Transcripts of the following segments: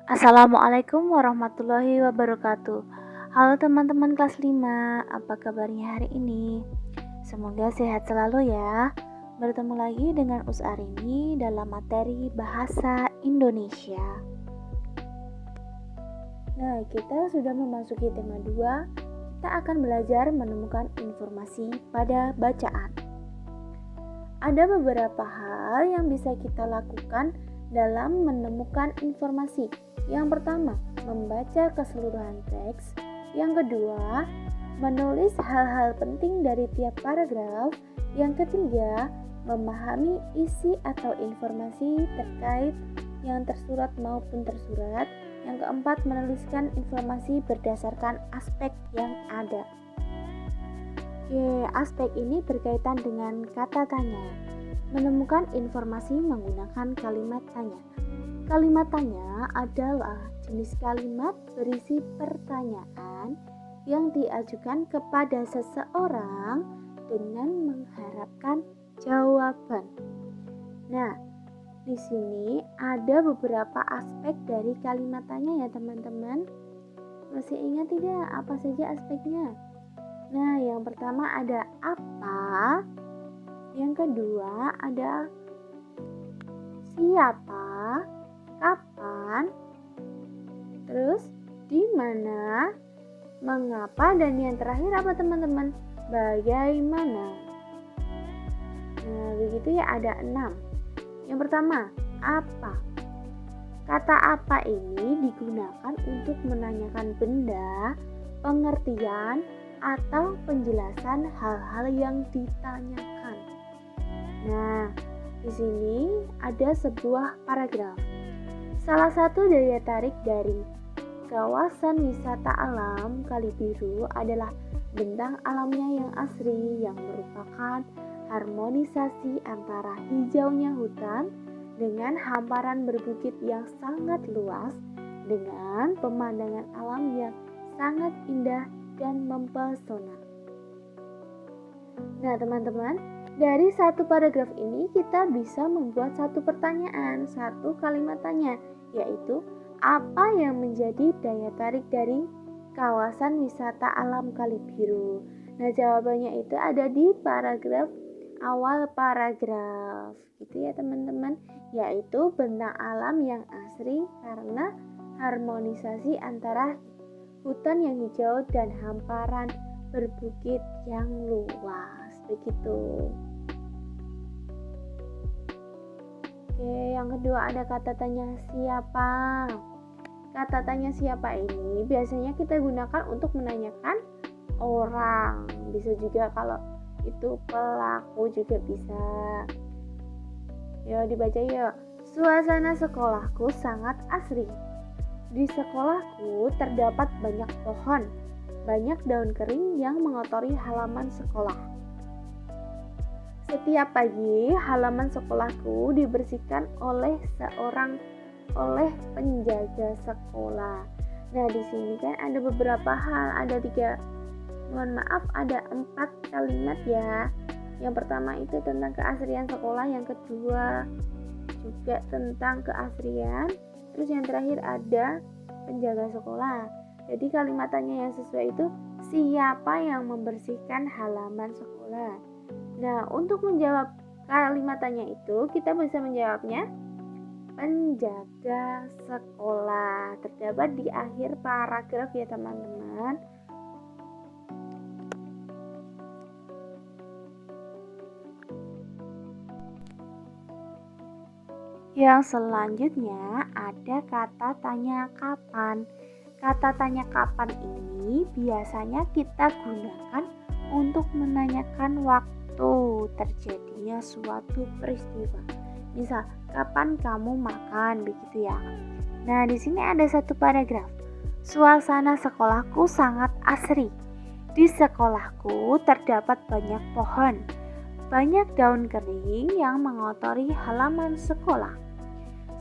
Assalamualaikum warahmatullahi wabarakatuh. Halo teman-teman kelas 5, apa kabarnya hari ini? Semoga sehat selalu ya. Bertemu lagi dengan Arini dalam materi Bahasa Indonesia. Nah, kita sudah memasuki tema 2. Kita akan belajar menemukan informasi pada bacaan. Ada beberapa hal yang bisa kita lakukan dalam menemukan informasi. Yang pertama, membaca keseluruhan teks. Yang kedua, menulis hal-hal penting dari tiap paragraf. Yang ketiga, memahami isi atau informasi terkait yang tersurat maupun tersurat. Yang keempat, menuliskan informasi berdasarkan aspek yang ada. Aspek ini berkaitan dengan kata tanya. Menemukan informasi menggunakan kalimat tanya. Kalimat tanya adalah jenis kalimat berisi pertanyaan yang diajukan kepada seseorang dengan mengharapkan jawaban. Nah, di sini ada beberapa aspek dari kalimat tanya ya teman-teman. Masih ingat tidak apa saja aspeknya? Nah, yang pertama ada apa? Yang kedua ada siapa, kapan, terus di mana, mengapa, dan yang terakhir apa teman-teman? Bagaimana. Nah, begitu ya, ada 6. Yang pertama, apa? Kata apa ini digunakan untuk menanyakan benda, pengertian, atau penjelasan hal-hal yang ditanyakan. Nah, di sini ada sebuah paragraf. Salah satu daya tarik dari kawasan wisata alam Kali Biru adalah bentang alamnya yang asri yang merupakan harmonisasi antara hijaunya hutan dengan hamparan berbukit yang sangat luas dengan pemandangan alam yang sangat indah dan mempesona. Nah, teman-teman, dari satu paragraf ini kita bisa membuat satu pertanyaan, satu kalimat tanya, yaitu apa yang menjadi daya tarik dari kawasan wisata alam Kali Biru. Nah, jawabannya itu ada di paragraf awal paragraf, gitu ya teman-teman, yaitu bentang alam yang asri karena harmonisasi antara hutan yang hijau dan hamparan berbukit yang luas, begitu. Oke, yang kedua ada kata tanya siapa. Kata tanya siapa ini biasanya kita gunakan untuk menanyakan orang. Bisa juga kalau itu pelaku juga bisa. Yuk dibaca yuk. Suasana sekolahku sangat asri. Di sekolahku terdapat banyak pohon, banyak daun kering yang mengotori halaman sekolah. Setiap pagi, halaman sekolahku dibersihkan oleh penjaga sekolah. Nah, di sini kan ada beberapa hal, ada 4 kalimat ya. Yang pertama itu tentang keasrian sekolah, yang kedua juga tentang keasrian, terus yang terakhir ada penjaga sekolah. Jadi kalimatannya yang sesuai itu siapa yang membersihkan halaman sekolah. Nah, untuk menjawab kalimatannya itu kita bisa menjawabnya penjaga sekolah. Terdapat di akhir paragraf ya teman-teman. Yang selanjutnya ada kata tanya kapan. Kata tanya kapan ini biasanya kita gunakan untuk menanyakan waktu terjadinya suatu peristiwa. Misal, kapan kamu makan, begitu ya. Nah, di sini ada satu paragraf. Suasana sekolahku sangat asri. Di sekolahku terdapat banyak pohon, banyak daun kering yang mengotori halaman sekolah.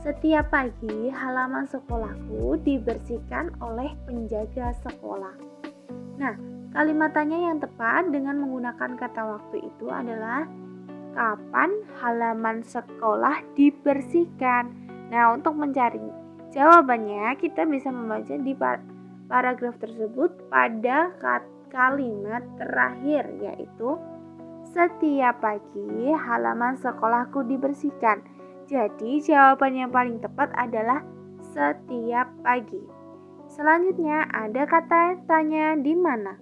Setiap pagi, halaman sekolahku dibersihkan oleh penjaga sekolah. Nah, kalimatannya yang tepat dengan menggunakan kata waktu itu adalah kapan halaman sekolah dibersihkan. Nah, untuk mencari Jawabannya kita bisa membaca di paragraf tersebut pada kalimat terakhir, yaitu setiap pagi halaman sekolahku dibersihkan. Jadi jawaban yang paling tepat adalah setiap pagi. Selanjutnya ada kata tanya di mana.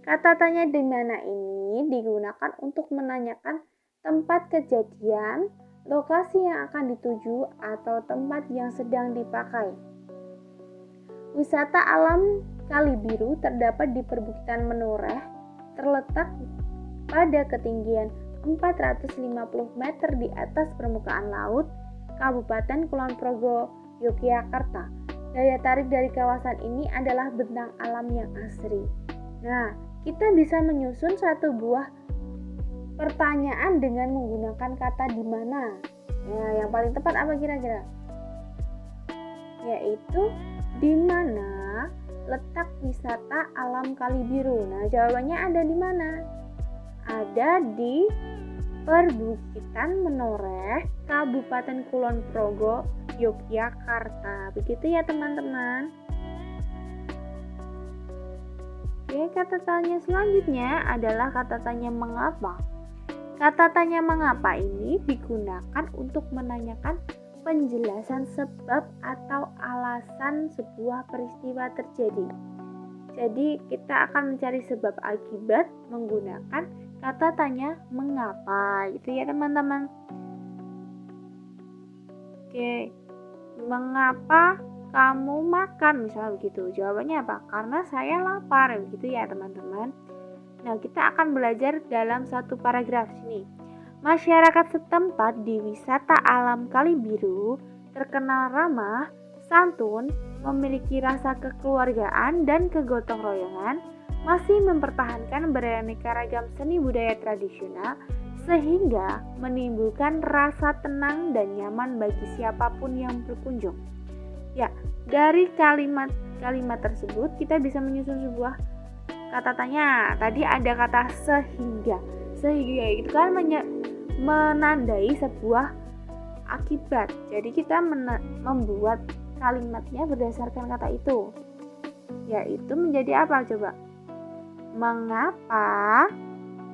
Kata tanya di mana ini digunakan untuk menanyakan tempat kejadian, lokasi yang akan dituju, atau tempat yang sedang dipakai. Wisata alam Kali Biru terdapat di perbukitan Menoreh, terletak pada ketinggian 450 meter di atas permukaan laut, Kabupaten Kulon Progo, Yogyakarta. Daya tarik dari kawasan ini adalah bentang alam yang asri. Nah, kita bisa menyusun satu buah pertanyaan dengan menggunakan kata di mana. Ya, yang paling tepat apa kira-kira? Yaitu di mana letak wisata alam Kali Biru. Nah, jawabannya ada di mana? Ada di perbukitan Menoreh, Kabupaten Kulon Progo, Yogyakarta. Begitu ya teman-teman. Oke, kata tanya selanjutnya adalah kata tanya mengapa. Kata tanya mengapa ini digunakan untuk menanyakan penjelasan sebab atau alasan sebuah peristiwa terjadi. Jadi kita akan mencari sebab akibat menggunakan kata tanya mengapa, gitu ya teman-teman. Oke, mengapa kamu makan, misalnya begitu. Jawabannya apa? Karena saya lapar, begitu ya teman-teman. Nah, kita akan belajar dalam satu paragraf sini. Masyarakat setempat di wisata alam Kali Biru terkenal ramah, santun, memiliki rasa kekeluargaan dan kegotong royongan, masih mempertahankan beraneka ragam seni budaya tradisional sehingga menimbulkan rasa tenang dan nyaman bagi siapapun yang berkunjung. Ya, dari kalimat tersebut kita bisa menyusun sebuah kata tanya. Tadi ada kata sehingga. Sehingga itu kan menandai sebuah akibat. Jadi kita membuat kalimatnya berdasarkan kata itu. Yaitu menjadi apa coba? Mengapa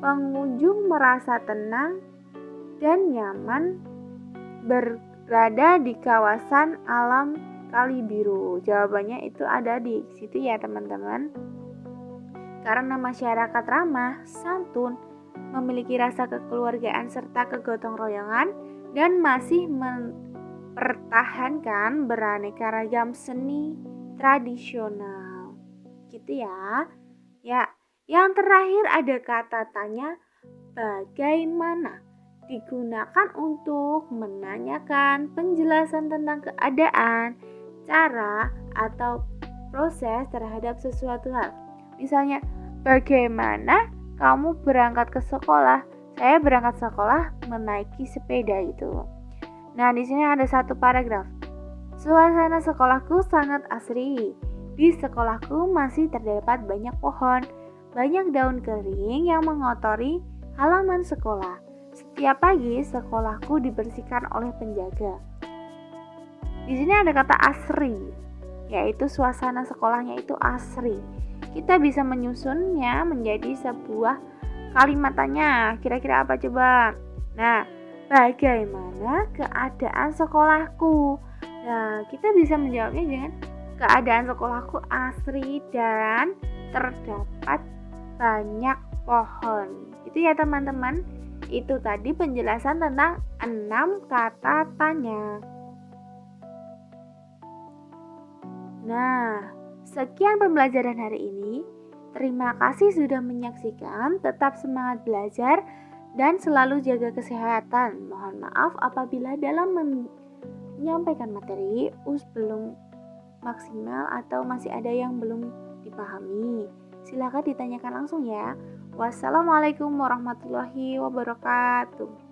pengunjung merasa tenang dan nyaman berada di kawasan alam Kali Biru? Jawabannya itu ada di situ ya teman-teman. Karena masyarakat ramah, santun, memiliki rasa kekeluargaan serta kegotong royongan, dan masih mempertahankan beraneka ragam seni tradisional. Gitu ya. Ya, yang terakhir ada kata tanya bagaimana. Digunakan untuk menanyakan penjelasan tentang keadaan, cara, atau proses terhadap sesuatu hal. Misalnya, bagaimana kamu berangkat ke sekolah? Saya berangkat sekolah menaiki sepeda itu. Nah, di sini ada satu paragraf. Suasana sekolahku sangat asri. Di sekolahku masih terdapat banyak pohon, banyak daun kering yang mengotori halaman sekolah. Setiap pagi sekolahku dibersihkan oleh penjaga. Di sini ada kata asri, yaitu suasana sekolahnya itu asri. Kita bisa menyusunnya menjadi sebuah kalimat tanya. Kira-kira apa coba? Nah, bagaimana keadaan sekolahku? Nah, kita bisa menjawabnya dengan keadaan sekolahku asri dan terdapat banyak pohon. Itu ya teman-teman. Itu tadi penjelasan tentang 6 kata tanya. Nah, sekian pembelajaran hari ini. Terima kasih sudah menyaksikan. Tetap semangat belajar dan selalu jaga kesehatan. Mohon maaf apabila dalam menyampaikan materi belum maksimal atau masih ada yang belum dipahami. Silakan ditanyakan langsung ya. Wassalamualaikum warahmatullahi wabarakatuh.